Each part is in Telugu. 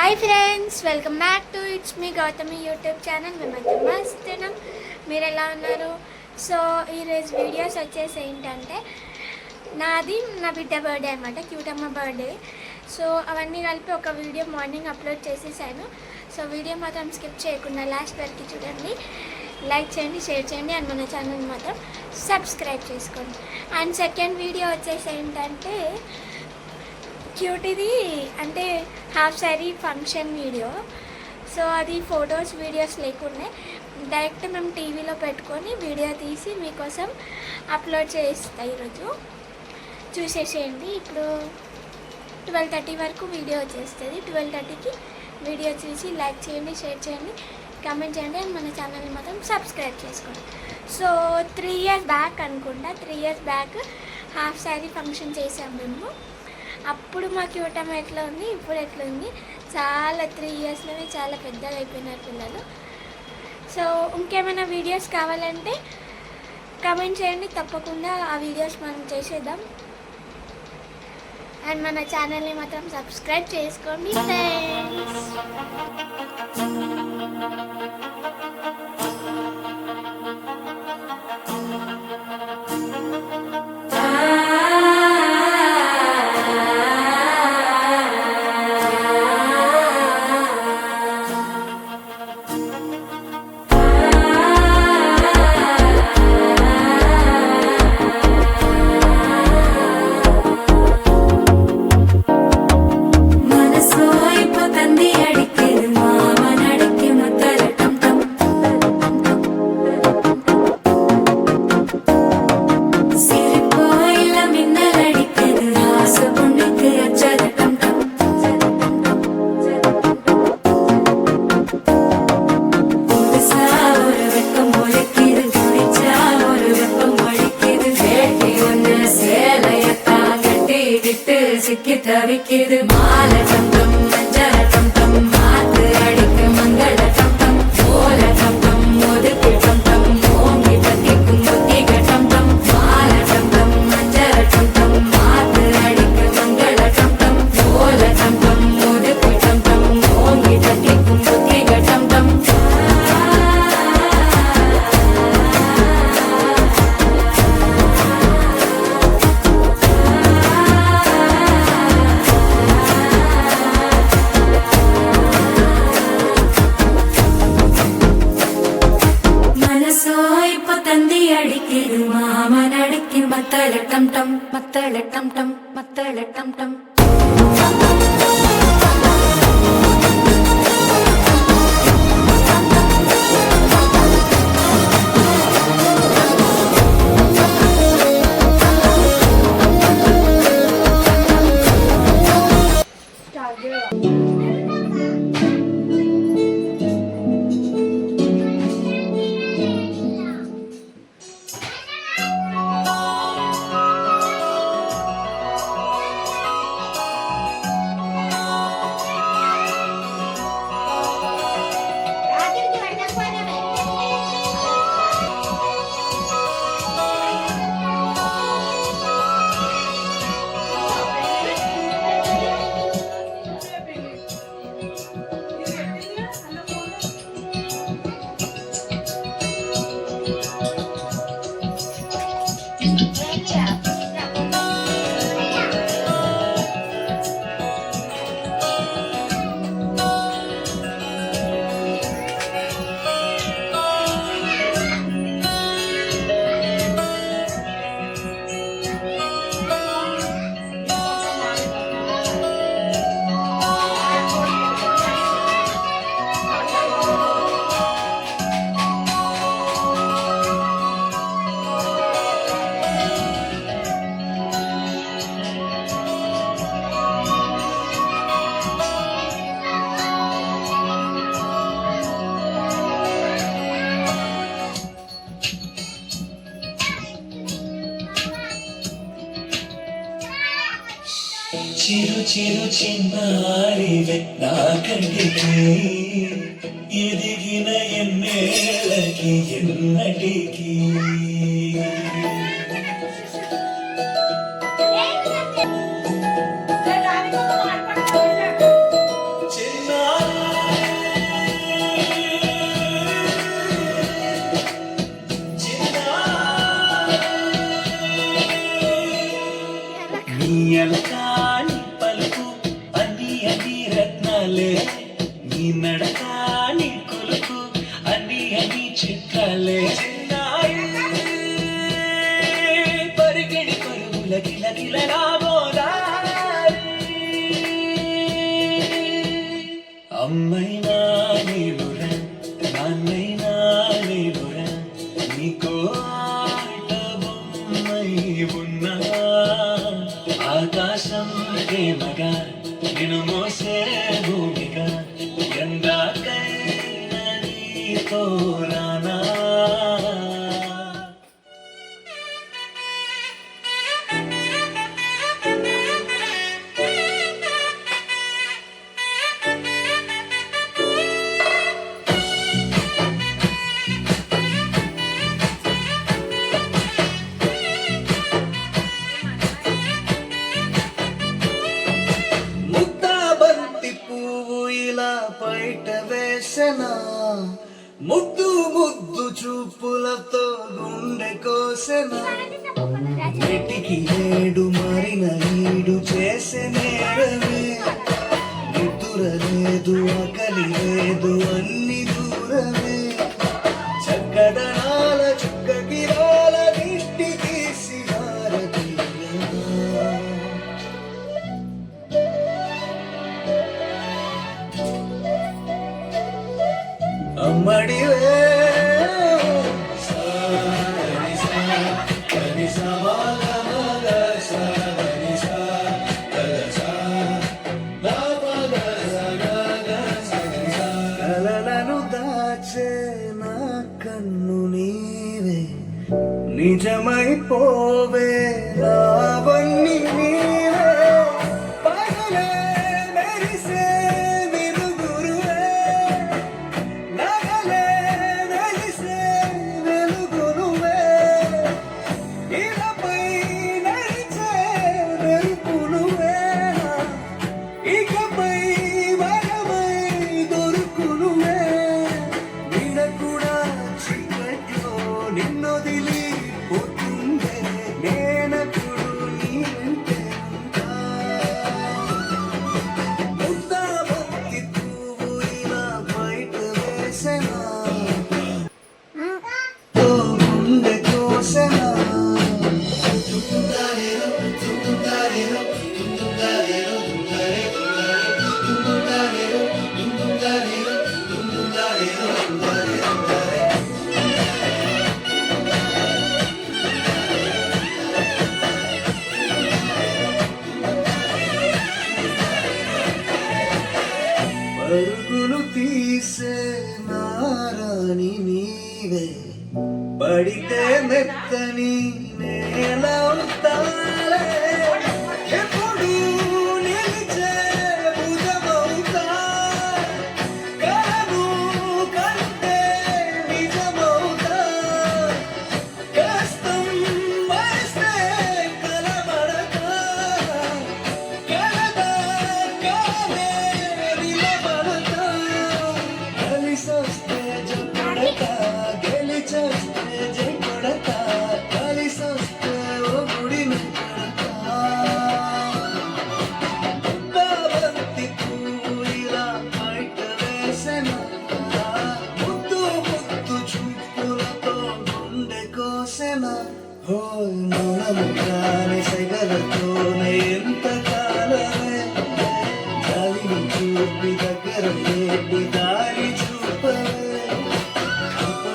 Hi friends, welcome back to it's me Gautami YouTube channel. మేమైతే మస్తున్నాం. మీరు ఎలా ఉన్నారు? సో ఈరోజు వీడియోస్ వచ్చేసి ఏంటంటే నాది నా బిడ్డ బర్త్డే అనమాట, క్యూటమ్మ బర్త్డే. సో అవన్నీ కలిపి ఒక వీడియో మార్నింగ్ అప్లోడ్ చేసేసాను. సో వీడియో మాత్రం స్కిప్ చేయకుండా లాస్ట్ వరకు చూడండి, లైక్ చేయండి, షేర్ చేయండి, అండ్ మన ఛానల్ మాత్రం సబ్స్క్రైబ్ చేసుకోండి. అండ్ సెకండ్ వీడియో వచ్చేసి ఏంటంటే క్యూటీది అంటే half sari function video. So అది ఫొటోస్ వీడియోస్ లేకుండా డైరెక్ట్ మేము టీవీలో పెట్టుకొని వీడియో తీసి మీకోసం అప్లోడ్ చేస్తాం. ఈరోజు చూసేసేయండి. ఇప్పుడు 12:30 వరకు వీడియో వచ్చేస్తుంది. 12:30కి వీడియో చూసి లైక్ చేయండి, షేర్ చేయండి, కామెంట్ చేయండి, అండ్ మన ఛానల్ని మాత్రం సబ్స్క్రైబ్ చేసుకోండి. సో 3 years బ్యాక్ అనుకుంటా, 3 years back half sari function చేసాం మేము. అప్పుడు మా క్యూటమ్మ ఎట్లా ఉంది, ఇప్పుడు ఎట్లా ఉంది, చాలా 3 yearsలోనే చాలా పెద్దగా అయిపోయినారు పిల్లలు. సో ఇంకేమైనా వీడియోస్ కావాలంటే కామెంట్ చేయండి, తప్పకుండా ఆ వీడియోస్ మనం చేసేద్దాం. అండ్ మన ఛానల్ని మాత్రం సబ్స్క్రైబ్ చేసుకోండి ఫ్రెండ్స్. தவிக்கிது மால சந்தம் மஞ்சள சந்தம் மாத்து அடிக்கு மங்கள சந்தம் ஓல சந்தம் ஒதுக்கு சந்தம் ஓங்கி பத்திக்கும் புத்திக சந்தம் மால சந்தம் மஞ்சள சந்தம் மாத்து அடிக்கு மங்கள சந்தம் ஓல சந்தம் ஒதுக்கு சந்தம் ஓங்கி பத்திக்கும் புத்திக சந்தம் மத்தளட்டம் டம் மத்தளட்டம் டம் மத்தளட்டம் டம் చిరు చిరు చిన్నారివే నా కంటికి ఎదిగిన ఎన్నేళ్ళకి ఎన్నటికి చిన్న అన్ని రత్నాలే నీ నడక నీ కొలుకు అన్ని చిత్రాలే చిన్నాయి పరిగెడి పరుగుల కిలకిల రాబోదారి అమ్మైనా నీవురా నాన్నైనా నీవురా నీకో ఆట బొమ్మై ఉన్నా ఆకాశం ప్రేమగా నిన్ను మోసే భూమిగా ఎందాకైనా నీతో రానా ముద్దాబంతి పువ్వు ఇలా బయట వేసెనా ముద్దు ముద్దు చూపులతో గుండె కోసెనా నెటికి ఏడు మారిన ఈడు చేసే నేరమే నిద్ర లేదు ఆకలి లేదు అన్ని దూరమే చక్కదనాల చుక్కగిరాల దిష్టి తీసి హారతీయనా అమ్మడివే కలలను దాచే నా కన్ను నీవే నిజమైపోవే నావన్నీ నీవే పగలే మెరిసే వెలుగురువే నగలే వెలిసే వెలుగురువే ఇకపై నడిచే మెరుపునువే ఇకపై వరమై దొరుకునువే విడకుడా చీకట్లో నిన్నొదిలి పోతుందే నేనప్పుడు నీ వెంటే ఉంటా ముద్దాబంతి పువ్వు ఇలా బయట వేసెనా తో గుండె కోసెనా పరుగులు తీసే నారాణి నీవే పడితే మెత్తని నేలవుతాలే ఎప్పుడు నిలిచే భుజమవుతా కలను కంటే నిజమవుతా కష్టం వస్తే కలబడతా కలదా కాలే నిలబడతా కలిసొస్తే జపడతా గెలిచొస్తే జై కొడతా కలిసొస్తే ఓ గుడిని కడతా ముద్దాబంతి పువ్వు ఇలా బయట వేసెనా ముద్దు ముద్దు చూపులతో గుండె కోసెనా హోయ్ మౌనము కాని సెగలతోనే ఎంత కాలమే గాలిని చూపి దగ్గర లేపి దారి చూపవే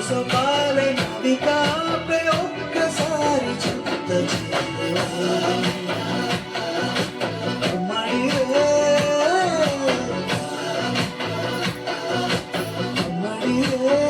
సొపాలే నది కాపే ఒక్కసారి చుట్ట చేయవా అమ్మడివే అమ్మడివే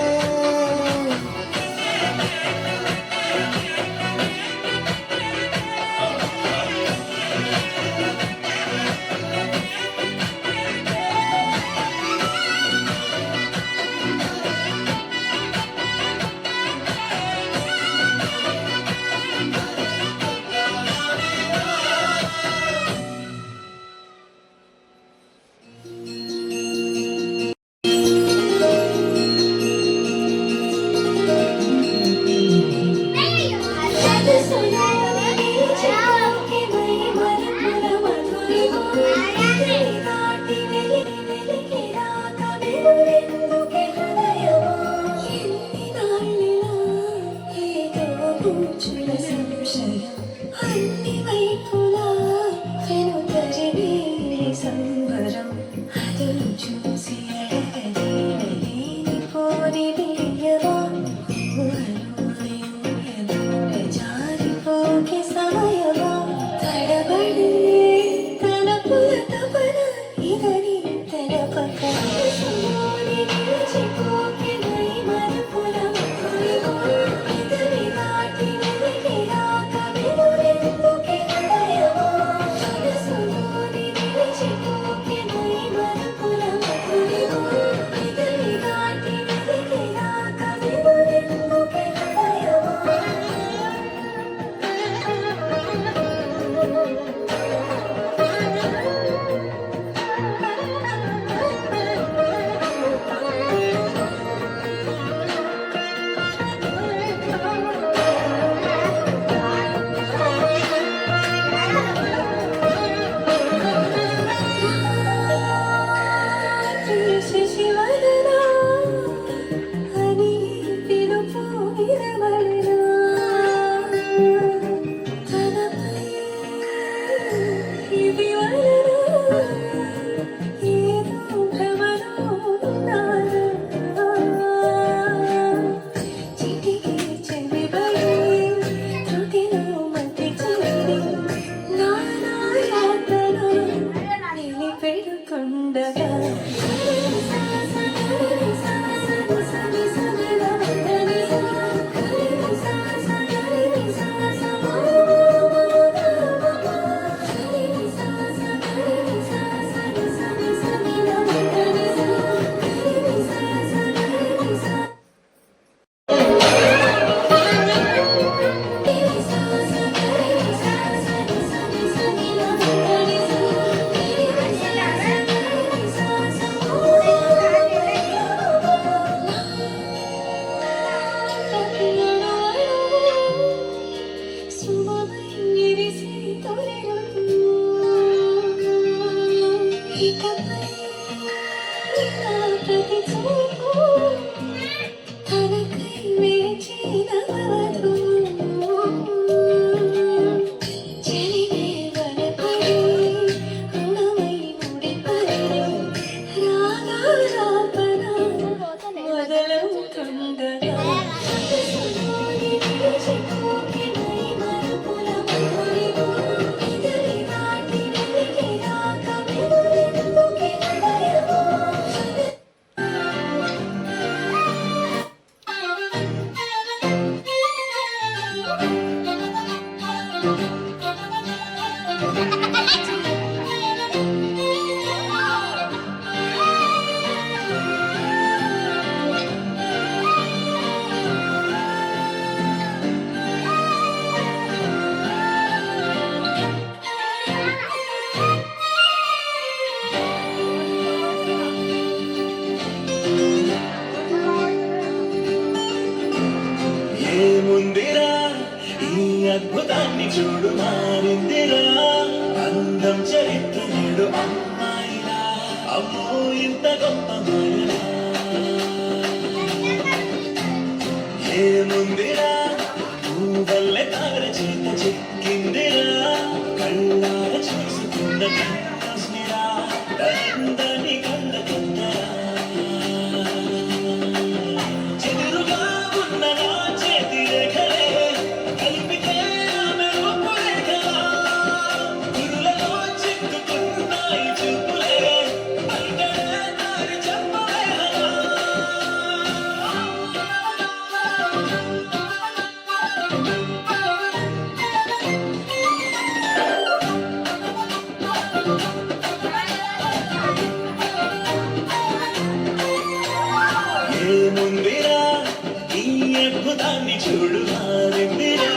ఏముందిరా ఈ అద్భుతాన్ని చూడు మారిందిరా అందం చరిత్ర నేడు అమ్మాయిరా అమ్మో ఇంత గొప్ప మాయరా ఏముందిరా పువ్వల్లె తార చేత చిక్కిందిరా కళ్ళార చూసుకున్న కన్నుస్మిరా దందని కళ్ళ కొందరా చెదురుగా ఉన్న నా చేతి రేఖలే కలిపితే ఆమె రూపురేఖలా గురులలో చిక్కుకున్నాయి చూపులే అల్గడే దారి చెప్పవేహలా ఏముందిరా ఈ అద్భుతాన్ని చూడు మారిందిరా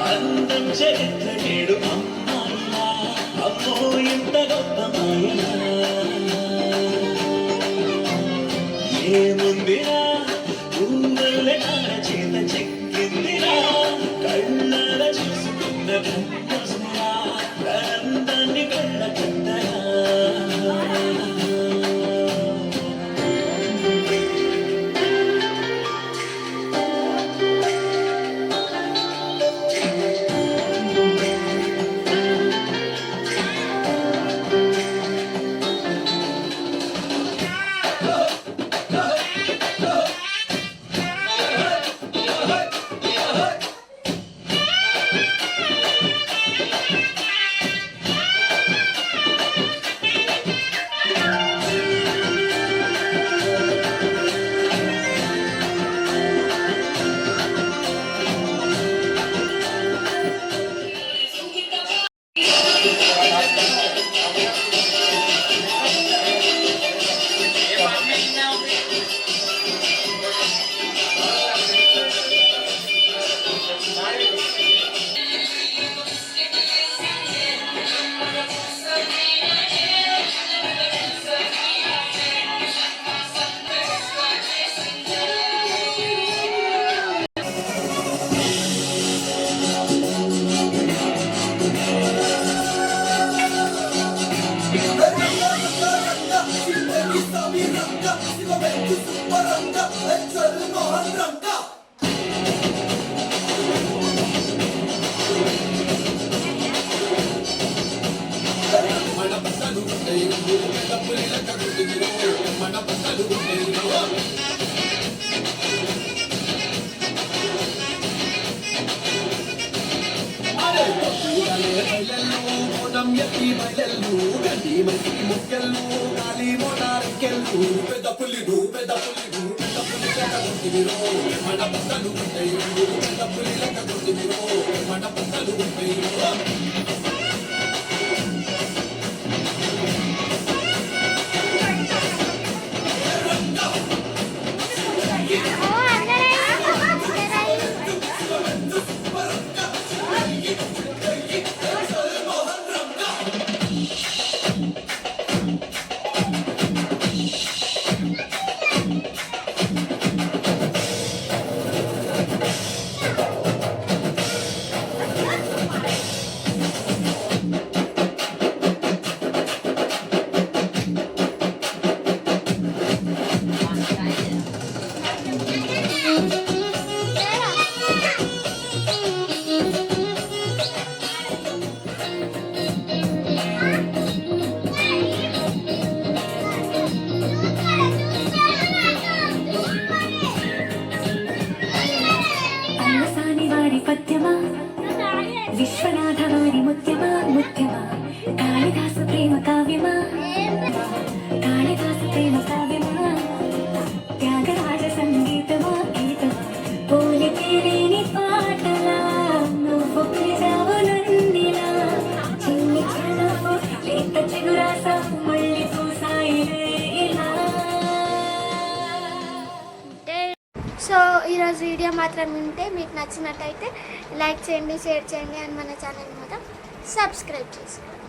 అందం చరిత్ర నేడు అమ్మాయిలా అమ్మో ఇంత గొప్ప మాయలా ఏముందిరా ఊరల్లె నార చేత చెక్కిందిరా కళ్ళార చూసుకున్న బ్రహ్మస్మిరా అందాన్ని కళ్ళ కందరా అన్నసాని వారి పద్యమా విశ్వనాథ వారి ముత్యమా ముత్యమా కాళిదాసు ప్రేమ కావ్యమా కాళిదాసు ప్రేమ కావ్యమా త్యాగరాజ సంగీతమా గీతమా పోలికే లేని పాటలా నువ్వు పిలిచావు నన్నిలా చిన్ని చిరునవ్వు లేత చిగురాసావు మళ్ళీ పూసాయిలే ఇలా. సో ఈరోజు వీడియో మాత్రం వింటే మీకు నచ్చినట్టయితే లైక్ చేయండి, షేర్ చేయండి, అండ్ మన ఛానల్ మాత్రం సబ్స్క్రైబ్ చేసుకోండి.